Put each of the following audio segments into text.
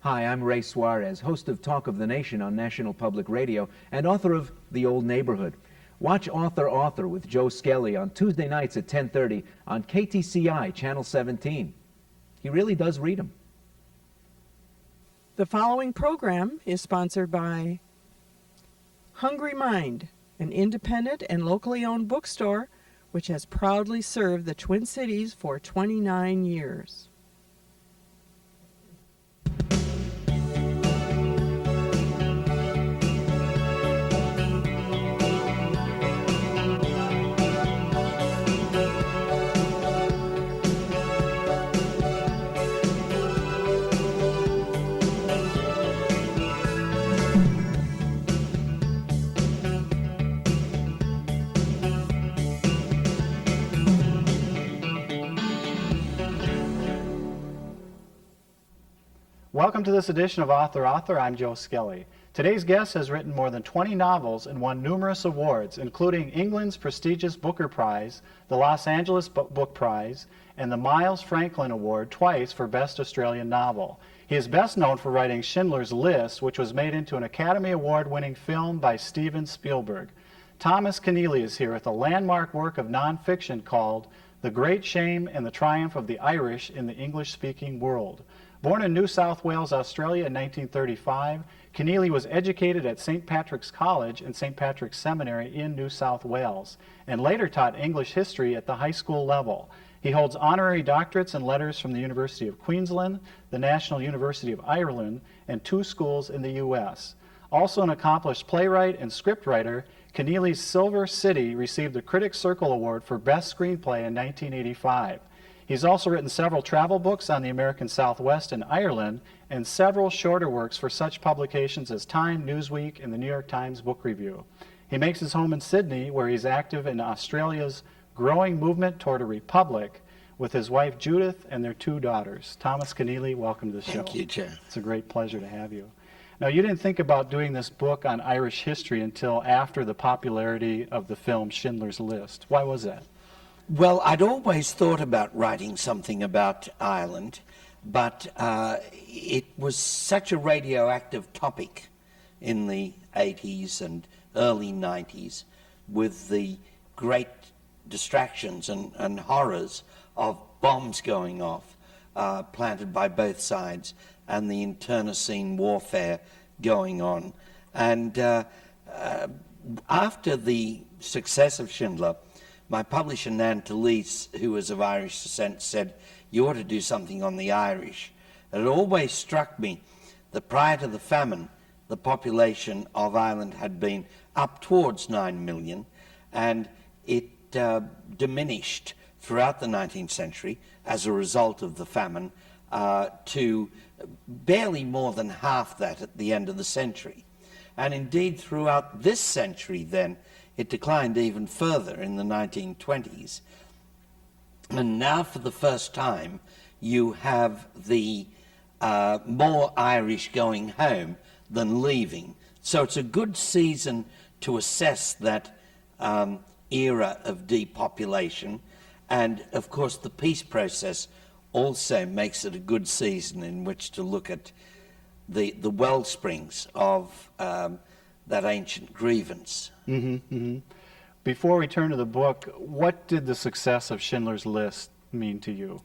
Hi, I'm Ray Suarez, host of Talk of the Nation on National Public Radio and author of The Old Neighborhood. Watch Author with Joe Skelly on Tuesday nights at 10:30 on KTCI Channel 17. He really does read them. The following program is sponsored by Hungry Mind, an independent and locally owned bookstore which has proudly served the Twin Cities for 29 years. Welcome to this edition of Author. I'm Joe Skelly. Today's guest has written more than 20 novels and won numerous awards, including England's prestigious Booker Prize, the Los Angeles Book Prize, and the Miles Franklin Award twice for Best Australian Novel. He is best known for writing Schindler's List, which was made into an Academy Award-winning film by Steven Spielberg. Thomas Keneally is here with a landmark work of nonfiction called The Great Shame and the Triumph of the Irish in the English-Speaking World. Born in New South Wales, Australia in 1935, Keneally was educated at St. Patrick's College and St. Patrick's Seminary in New South Wales, and later taught English history at the high school level. He holds honorary doctorates and letters from the University of Queensland, the National University of Ireland, and 2 schools in the U.S. Also an accomplished playwright and scriptwriter, Keneally's Silver City received the Critics Circle Award for Best Screenplay in 1985. He's also written several travel books on the American Southwest and Ireland, and several shorter works for such publications as Time, Newsweek, and the New York Times Book Review. He makes his home in Sydney, where he's active in Australia's growing movement toward a republic with his wife Judith and their 2 daughters. Thomas Keneally, welcome to the show. Thank you, Joe. It's a great pleasure to have you. Now, you didn't think about doing this book on Irish history until after the popularity of the film Schindler's List. Why was that? Well, I'd always thought about writing something about Ireland, but it was such a radioactive topic in the 80s and early 90s with the great distractions and horrors of bombs going off, planted by both sides, and the internecine warfare going on. And after the success of Schindler, my publisher, Nan Talese, who was of Irish descent, said, "You ought to do something on the Irish." And it always struck me that prior to the famine, the population of Ireland had been up towards 9 million, and it diminished throughout the 19th century as a result of the famine to barely more than half that at the end of the century. And indeed, throughout this century then, it declined even further in the 1920s. And now for the first time, you have the more Irish going home than leaving. So it's a good season to assess that era of depopulation. And of course, the peace process also makes it a good season in which to look at the well springs of that ancient grievance. Before we turn to the book, what did the success of Schindler's List mean to you?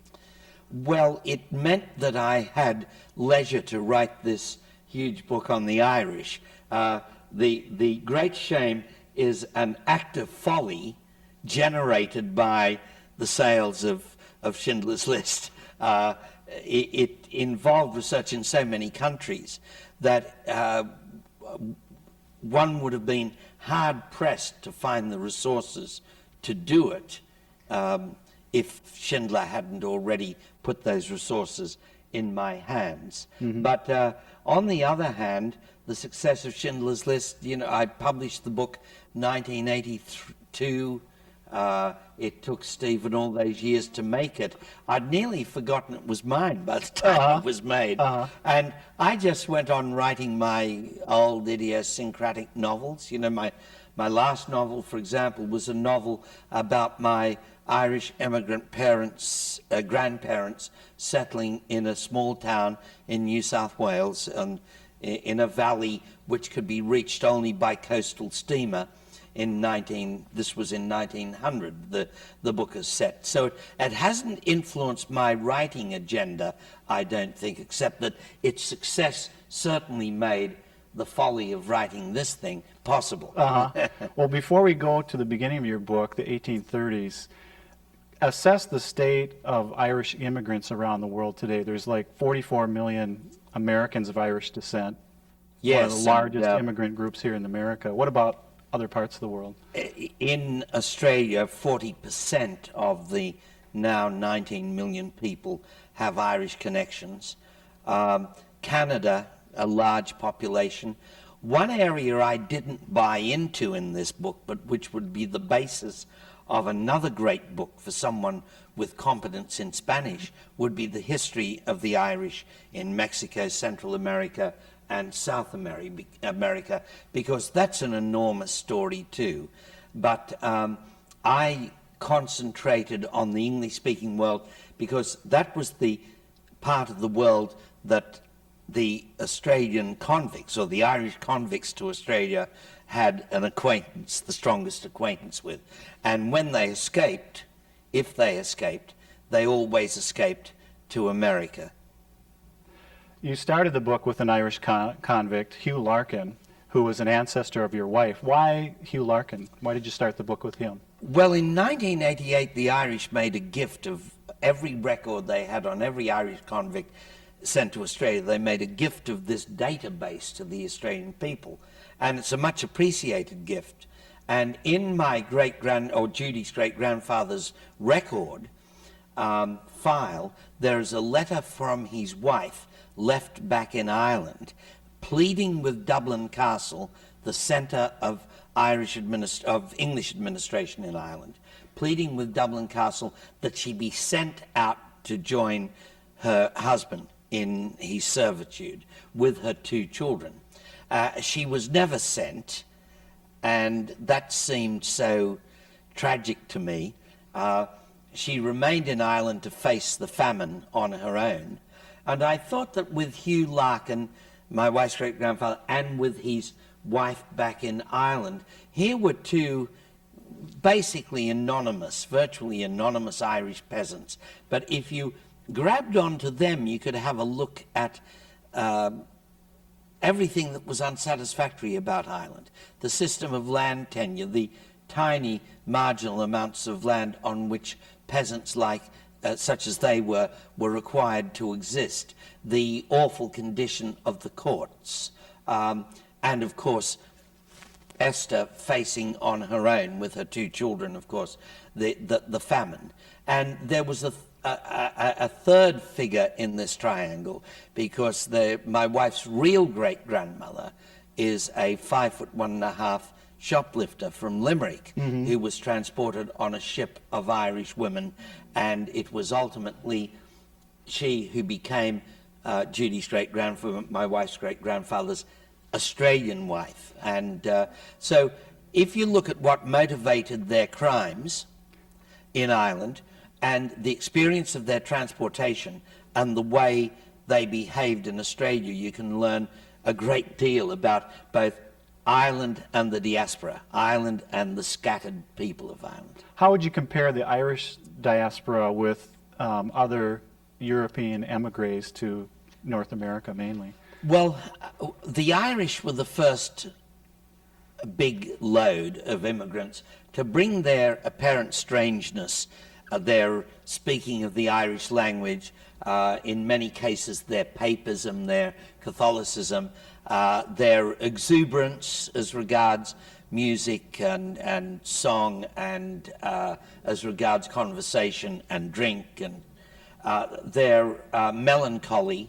Well, it meant that I had leisure to write this huge book on the Irish. The Great Shame is an act of folly generated by the sales of Schindler's List. It involved research in so many countries that one would have been hard-pressed to find the resources to do it if Schindler hadn't already put those resources in my hands. But on the other hand, the success of Schindler's List, you know, I published the book 1982. It took Stephen all those years to make it. I'd nearly forgotten it was mine by the time it was made. And I just went on writing my old idiosyncratic novels. You know, my last novel, for example, was a novel about my Irish immigrant parents, grandparents settling in a small town in New South Wales and in a valley which could be reached only by coastal steamer this was in 1900, the book is set. So it hasn't influenced my writing agenda, I don't think, except that its success certainly made the folly of writing this thing possible. Well, before we go to the beginning of your book, the 1830s, assess the state of Irish immigrants around the world today. There's like 44 million Americans of Irish descent. Yes, one of the largest immigrant groups here in America. What about other parts of the world? In Australia, 40% of the now 19 million people have Irish connections. Canada, a large population. One area I didn't buy into in this book, but which would be the basis of another great book for someone with competence in Spanish, would be the history of the Irish in Mexico, Central America, and South America, because that's an enormous story too. But I concentrated on the English-speaking world because that was the part of the world that the Australian convicts, or the Irish convicts to Australia, had an acquaintance, the strongest acquaintance with. And when they escaped, if they escaped, they always escaped to America. You started the book with an Irish convict, Hugh Larkin, who was an ancestor of your wife. Why Hugh Larkin? Why did you start the book with him? Well, in 1988, the Irish made a gift of every record they had on every Irish convict sent to Australia. They made a gift of this database to the Australian people, and it's a much appreciated gift. And in my Judy's great-grandfather's record file, there is a letter from his wife left back in Ireland, pleading with Dublin Castle, the centre of English administration in Ireland, pleading with Dublin Castle that she be sent out to join her husband in his servitude with her 2 children. She was never sent, and that seemed so tragic to me. She remained in Ireland to face the famine on her own. And I thought that with Hugh Larkin, my wife's great-grandfather, and with his wife back in Ireland, here were 2 basically anonymous, virtually anonymous Irish peasants. But if you grabbed onto them, you could have a look at everything that was unsatisfactory about Ireland. The system of land tenure, the tiny marginal amounts of land on which peasants such as they were required to exist, the awful condition of the courts, and of course Esther facing on her own with her 2 children, of course, the famine. And there was a third figure in this triangle, because my wife's real great-grandmother is a 5'1.5" shoplifter from Limerick, who was transported on a ship of Irish women, and it was ultimately she who became Judy's great-grandfather, my wife's great-grandfather's Australian wife. And so if you look at what motivated their crimes in Ireland and the experience of their transportation and the way they behaved in Australia, you can learn a great deal about both Ireland and the diaspora, Ireland and the scattered people of Ireland. How would you compare the Irish diaspora with other European emigres to North America mainly? Well, the Irish were the first big load of immigrants to bring their apparent strangeness, their speaking of the Irish language, in many cases their papism, their Catholicism, their exuberance as regards music and song, and as regards conversation and drink, and their melancholy,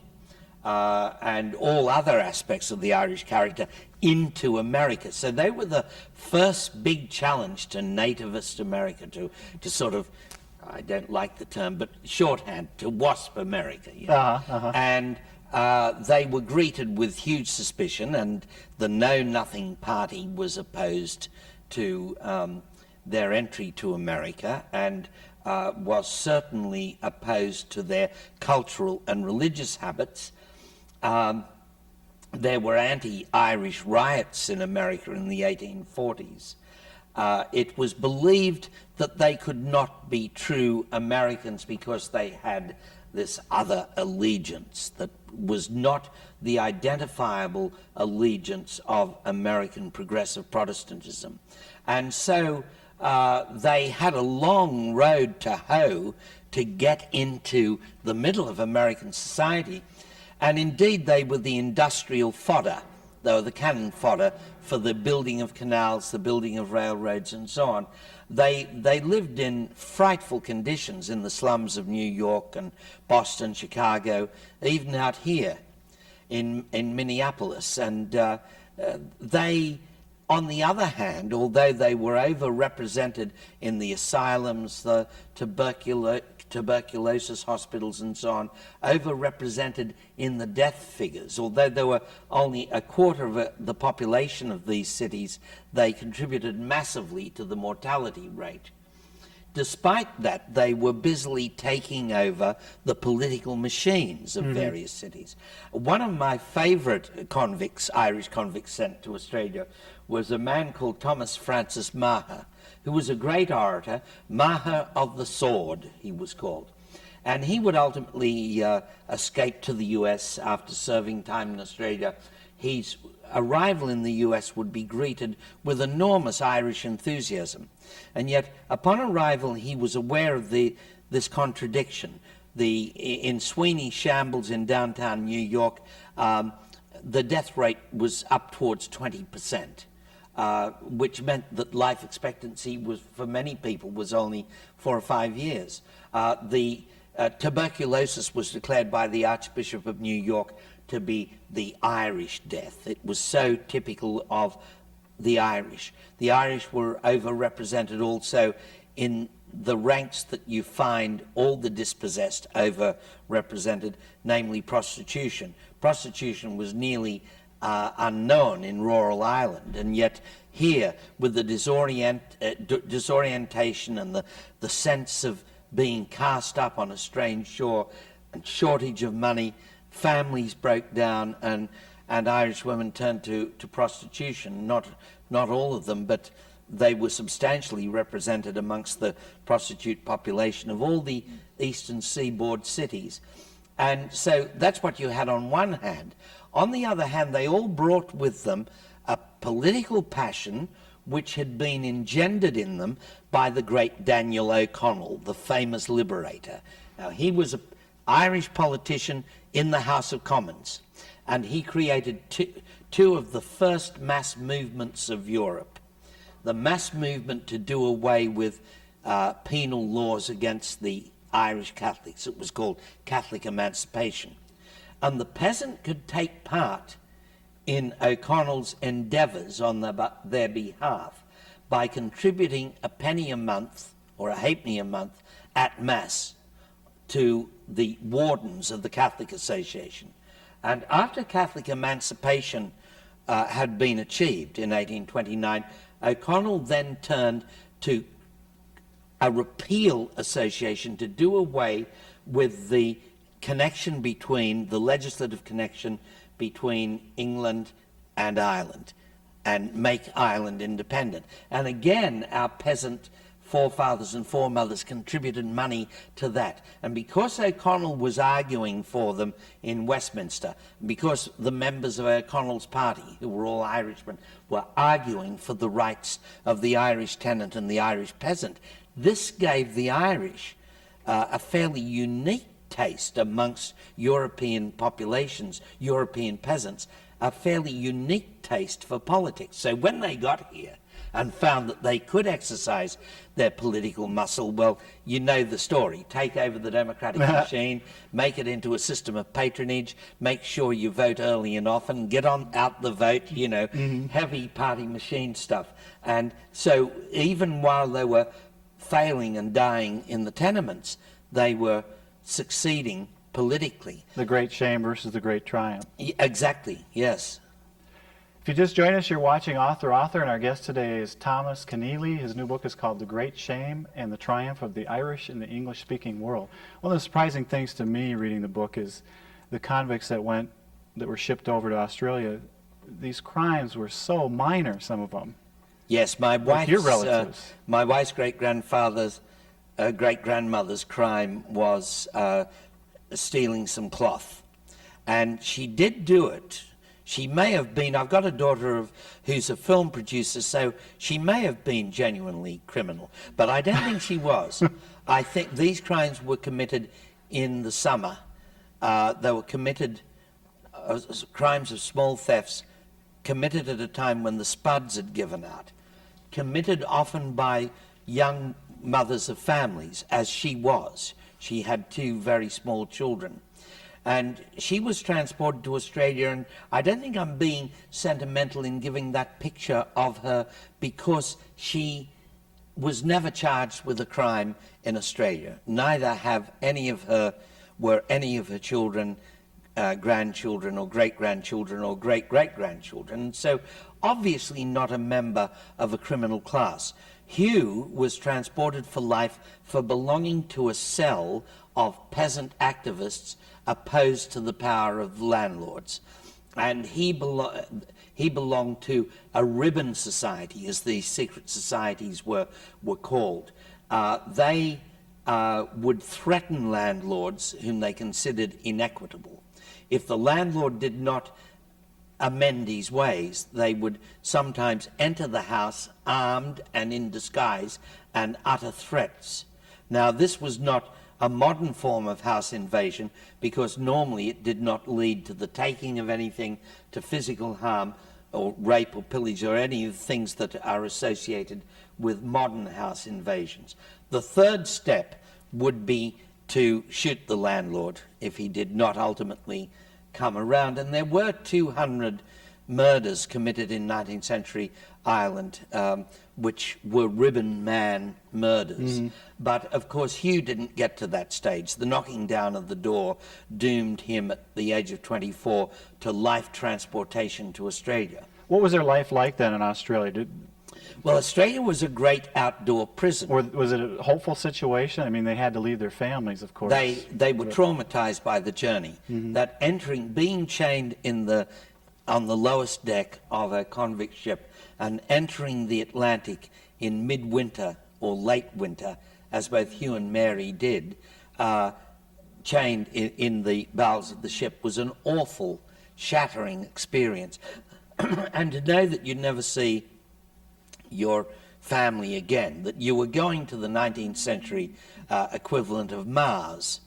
and all other aspects of the Irish character into America. So they were the first big challenge to nativist America, to sort of, I don't like the term, but shorthand, to WASP America. You know? And they were greeted with huge suspicion, and the Know Nothing Party was opposed to their entry to America, and was certainly opposed to their cultural and religious habits. There were anti-Irish riots in America in the 1840s. It was believed that they could not be true Americans because they had this other allegiance that was not the identifiable allegiance of American progressive Protestantism. And so they had a long road to hoe to get into the middle of American society. And indeed, they were the industrial fodder, they were the cannon fodder for the building of canals, the building of railroads, and so on. They lived in frightful conditions in the slums of New York and Boston, Chicago, even out here in Minneapolis. And they, on the other hand, although they were overrepresented in the asylums, the tuberculosis hospitals and so on, overrepresented in the death figures. Although there were only a quarter of the population of these cities, they contributed massively to the mortality rate. Despite that, they were busily taking over the political machines of various cities. One of my favorite convicts, Irish convicts sent to Australia, was a man called Thomas Francis Maher, who was a great orator, Maher of the Sword, he was called. And he would ultimately escape to the US after serving time in Australia. His arrival in the US would be greeted with enormous Irish enthusiasm. And yet, upon arrival, he was aware of this contradiction. In Sweeney Shambles in downtown New York, the death rate was up towards 20%. Which meant that life expectancy was, for many people, was only 4 or 5 years. Tuberculosis was declared by the Archbishop of New York to be the Irish death. It was so typical of the Irish. The Irish were overrepresented also in the ranks that you find all the dispossessed overrepresented, namely prostitution. Prostitution was nearly unknown in rural Ireland, and yet here, with the disorientation and the sense of being cast up on a strange shore and shortage of money, families broke down, and Irish women turned to prostitution. Not all of them, but they were substantially represented amongst the prostitute population of all the eastern seaboard cities. And so that's what you had on one hand. On the other hand, they all brought with them a political passion which had been engendered in them by the great Daniel O'Connell, the famous liberator. Now, he was an Irish politician in the House of Commons, and he created two of the first mass movements of Europe. The mass movement to do away with penal laws against the Irish Catholics. It was called Catholic Emancipation. And the peasant could take part in O'Connell's endeavours on their behalf by contributing a penny a month or a halfpenny a month at Mass to the wardens of the Catholic Association. And after Catholic emancipation had been achieved in 1829, O'Connell then turned to a repeal association to do away with the connection between, the legislative connection between England and Ireland, and make Ireland independent. And again, our peasant forefathers and foremothers contributed money to that. And because O'Connell was arguing for them in Westminster, because the members of O'Connell's party, who were all Irishmen, were arguing for the rights of the Irish tenant and the Irish peasant, this gave the Irish a fairly unique taste amongst European populations, European peasants, a fairly unique taste for politics. So when they got here and found that they could exercise their political muscle, well, you know the story. Take over the democratic machine, make it into a system of patronage, make sure you vote early and often, get out the vote, you know, heavy party machine stuff. And so even while they were failing and dying in the tenements, they were succeeding politically. The great shame versus the great triumph. Exactly, yes. If you just join us, you're watching Author, and our guest today is Thomas Keneally. His new book is called The Great Shame and the Triumph of the Irish in the English-Speaking World. One of the surprising things to me reading the book is the convicts that were shipped over to Australia. These crimes were so minor, some of them. Yes, your relatives. My wife's great-grandfather's great-grandmother's crime was stealing some cloth. And she did do it. She may have been, I've got a daughter who's a film producer, so she may have been genuinely criminal. But I don't think she was. I think these crimes were committed in the summer. They were committed, crimes of small thefts, committed at a time when the spuds had given out. Committed often by young mothers of families, as she was. She had 2 very small children. And she was transported to Australia, and I don't think I'm being sentimental in giving that picture of her, because she was never charged with a crime in Australia. Neither were any of her children, grandchildren or great-grandchildren or great-great-grandchildren. So obviously not a member of a criminal class. Hugh was transported for life for belonging to a cell of peasant activists opposed to the power of landlords. And he belonged to a ribbon society, as these secret societies were called. They would threaten landlords whom they considered inequitable. If the landlord did not amend his ways, they would sometimes enter the house armed and in disguise and utter threats. Now, this was not a modern form of house invasion, because normally it did not lead to the taking of anything, to physical harm or rape or pillage or any of the things that are associated with modern house invasions. The third step would be to shoot the landlord if he did not ultimately come around. And there were 200 murders committed in 19th century Ireland, which were ribbon man murders. Mm-hmm. But of course Hugh didn't get to that stage. The knocking down of the door doomed him at the age of 24 to life transportation to Australia. What was their life like then in Australia? Well, Australia was a great outdoor prison. Or was it a hopeful situation? I mean, they had to leave their families, of course. They were traumatized by the journey. Mm-hmm. That being chained on the lowest deck of a convict ship and entering the Atlantic in midwinter or late winter, as both Hugh and Mary did, chained in the bowels of the ship, was an awful, shattering experience. And to know that you'd never see your family again, that you were going to the 19th century equivalent of Mars.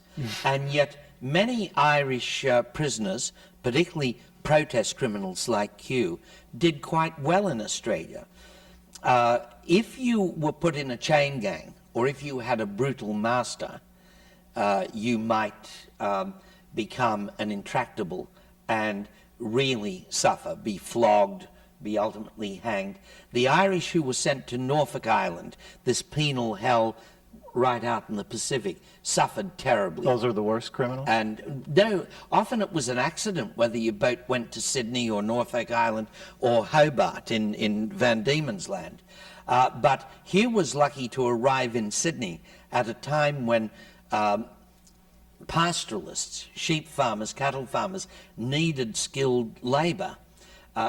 And yet many Irish prisoners, particularly protest criminals like Hugh, did quite well in Australia. If you were put in a chain gang, or if you had a brutal master, you might become an intractable and really suffer, be flogged, be ultimately hanged. The Irish who were sent to Norfolk Island, this penal hell right out in the Pacific, suffered terribly. Those are the worst criminals? And no, often it was an accident, whether your boat went to Sydney or Norfolk Island or Hobart in Van Diemen's Land. But Hugh was lucky to arrive in Sydney at a time when pastoralists, sheep farmers, cattle farmers, needed skilled labour,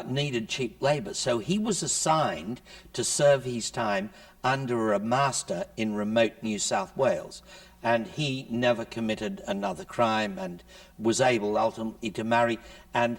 needed cheap labour. So he was assigned to serve his time under a master in remote New South Wales. And he never committed another crime and was able ultimately to marry. And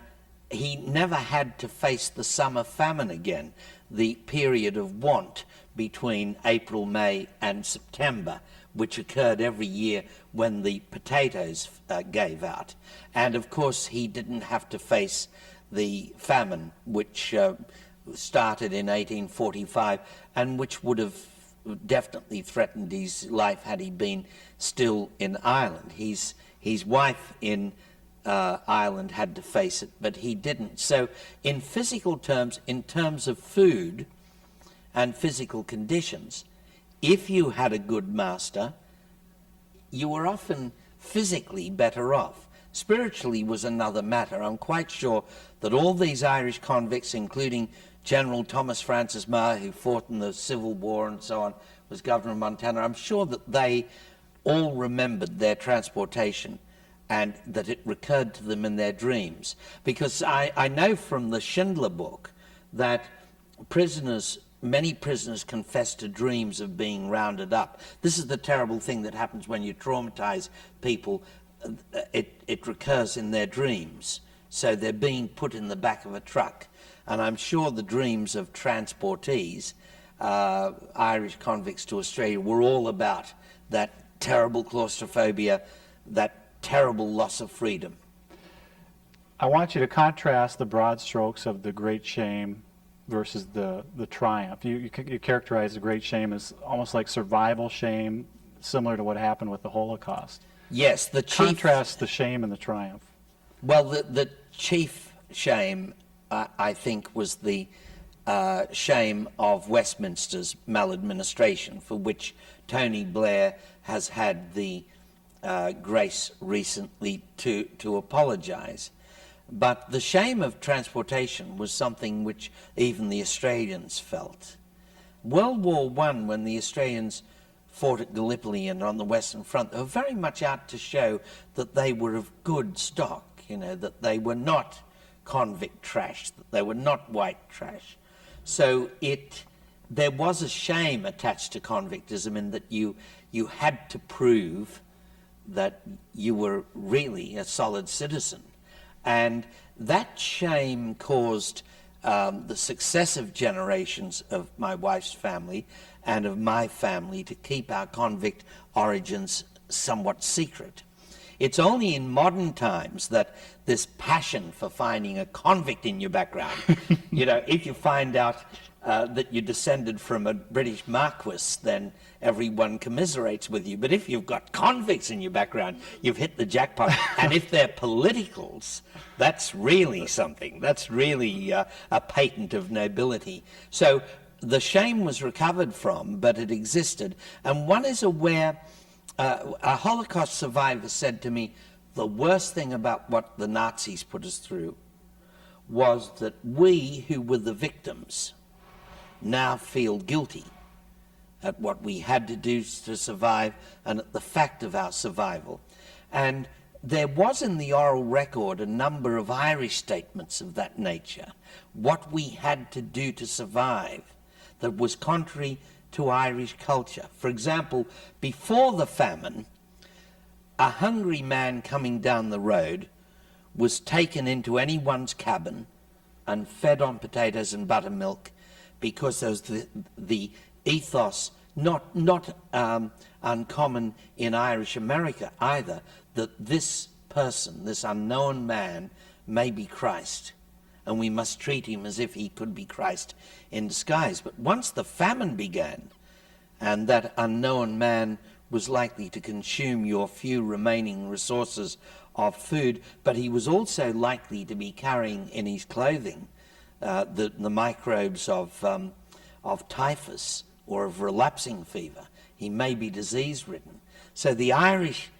he never had to face the summer famine again, the period of want between April, May and September, which occurred every year when the potatoes gave out. And of course he didn't have to face the famine, which started in 1845 and which would have definitely threatened his life had he been still in Ireland. His wife in Ireland had to face it, but he didn't. So in physical terms, in terms of food and physical conditions, if you had a good master, you were often physically better off. Spiritually was another matter. I'm quite sure that all these Irish convicts, including General Thomas Francis Meagher, who fought in the Civil War and so on, was governor of Montana, I'm sure that they all remembered their transportation and that it recurred to them in their dreams. Because I know from the Schindler book that many prisoners confess to dreams of being rounded up. This is the terrible thing that happens when you traumatize people. It recurs in their dreams. So they're being put in the back of a truck. And I'm sure the dreams of transportees, Irish convicts to Australia, were all about that terrible claustrophobia, that terrible loss of freedom. I want you to contrast the broad strokes of the great shame versus the triumph. You characterize the great shame as almost like survival shame, similar to what happened with the Holocaust. Yes, the chief... Contrast the shame and the triumph. Well, the chief shame, I think, was the shame of Westminster's maladministration, for which Tony Blair has had the grace recently to apologize. But the shame of transportation was something which even the Australians felt. World War I, when the Australians fought at Gallipoli and on the Western Front, they were very much out to show that they were of good stock, you know, that they were not convict trash, that they were not white trash. So there was a shame attached to convictism in that you had to prove that you were really a solid citizen. And that shame caused the successive generations of my wife's family and of my family to keep our convict origins somewhat secret. It's only in modern times that this passion for finding a convict in your background, you know, if you find out that you're descended from a British marquis, then everyone commiserates with you. But if you've got convicts in your background, you've hit the jackpot. And if they're politicals, that's really something. That's really a patent of nobility. So the shame was recovered from, but it existed. And one is aware, a Holocaust survivor said to me, the worst thing about what the Nazis put us through was that we, who were the victims, now feel guilty at what we had to do to survive and at the fact of our survival. And there was in the oral record a number of Irish statements of that nature, what we had to do to survive, that was contrary to Irish culture. For example, before the famine, a hungry man coming down the road was taken into anyone's cabin and fed on potatoes and buttermilk, because there was the ethos, not uncommon in Irish America either, that this person, this unknown man, may be Christ, and we must treat him as if he could be Christ in disguise. But once the famine began, and that unknown man was likely to consume your few remaining resources of food, but he was also likely to be carrying in his clothing the microbes of typhus or of relapsing fever. He may be disease-ridden. So the Irish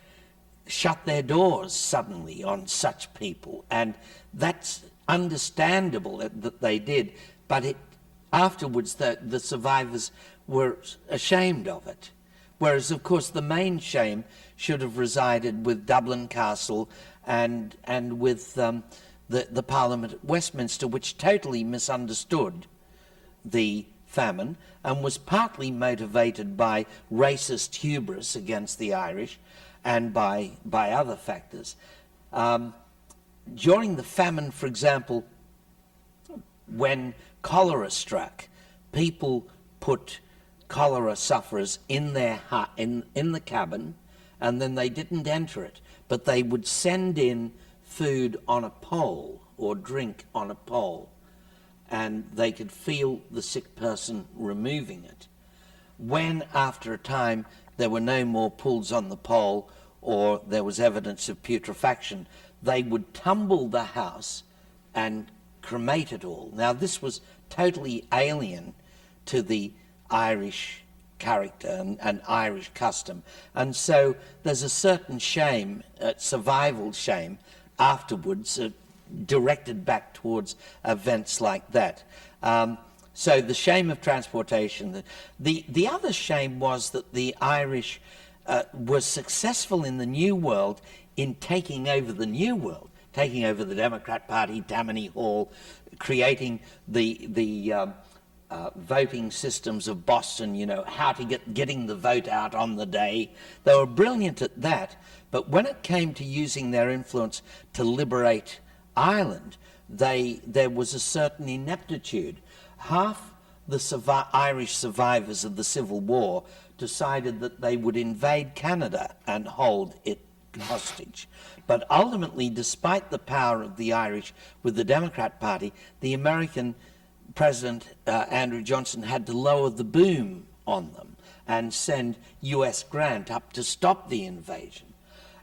shut their doors suddenly on such people, and that's understandable that they did, but afterwards the survivors were ashamed of it. Whereas, of course, the main shame should have resided with Dublin Castle and with the Parliament at Westminster, which totally misunderstood the famine and was partly motivated by racist hubris against the Irish and by other factors. During the famine, for example, when cholera struck, people put cholera sufferers in their hut, in the cabin, and then they didn't enter it, but they would send in food on a pole or drink on a pole, and they could feel the sick person removing it. When, after a time, there were no more pulls on the pole or there was evidence of putrefaction, they would tumble the house and cremate it all. Now, this was totally alien to the Irish character and Irish custom. And so there's a certain shame, survival shame, afterwards, directed back towards events like that. So the shame of transportation. The other shame was that the Irish were successful in the New World in taking over the New World, taking over the Democrat Party, Tammany Hall, creating the voting systems of Boston, you know, how to getting the vote out on the day. They were brilliant at that, but when it came to using their influence to liberate Ireland, there was a certain ineptitude. Half the Irish survivors of the Civil War decided that they would invade Canada and hold it hostage. But ultimately, despite the power of the Irish with the Democrat Party, the American President Andrew Johnson had to lower the boom on them and send U.S. Grant up to stop the invasion.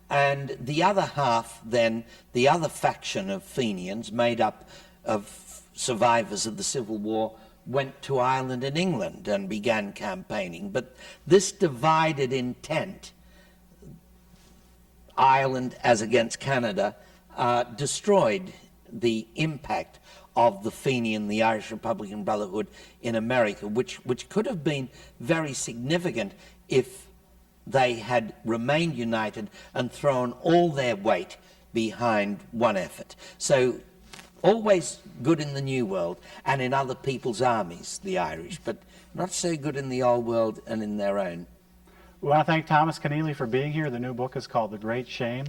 And the other half then, the other faction of Fenians made up of survivors of the Civil War, went to Ireland and England and began campaigning. But this divided intent, Ireland as against Canada, destroyed the impact of the Fenian, the Irish Republican Brotherhood in America, which could have been very significant if they had remained united and thrown all their weight behind one effort. So always good in the New World and in other people's armies, the Irish, but not so good in the Old World and in their own. We want to thank Thomas Keneally for being here. The new book is called The Great Shame.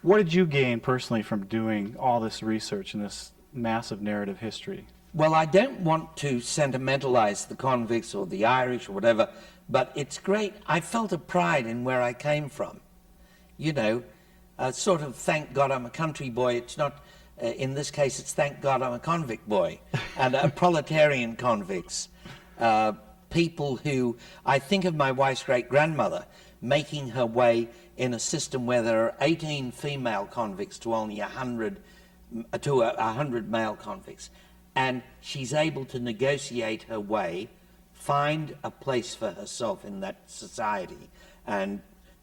What did you gain personally from doing all this research and this massive narrative history? Well, I don't want to sentimentalize the convicts or the Irish or whatever, but it's great. I felt a pride in where I came from. You know, sort of thank God I'm a country boy. It's not, in this case, it's thank God I'm a convict boy. And proletarian convicts. People who, I think of my wife's great-grandmother making her way in a system where there are 18 female convicts to only 100 male convicts. And she's able to negotiate her way, find a place for herself in that society, and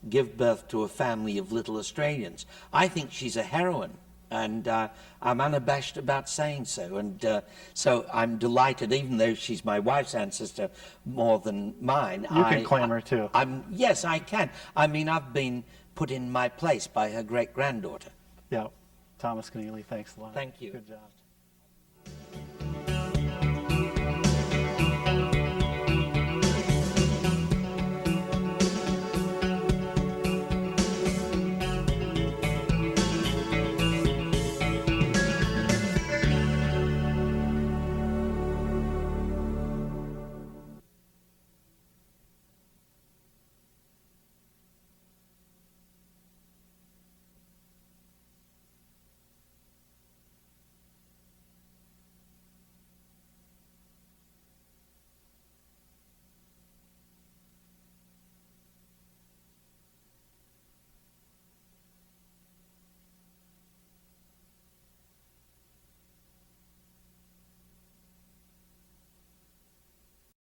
give birth to a family of little Australians. I think she's a heroine, and I'm unabashed about saying so. And so I'm delighted, even though she's my wife's ancestor more than mine. You can claim her too. Yes, I can. I mean, I've been put in my place by her great-granddaughter. Yeah. Thomas Keneally, thanks a lot. Thank you. Good job.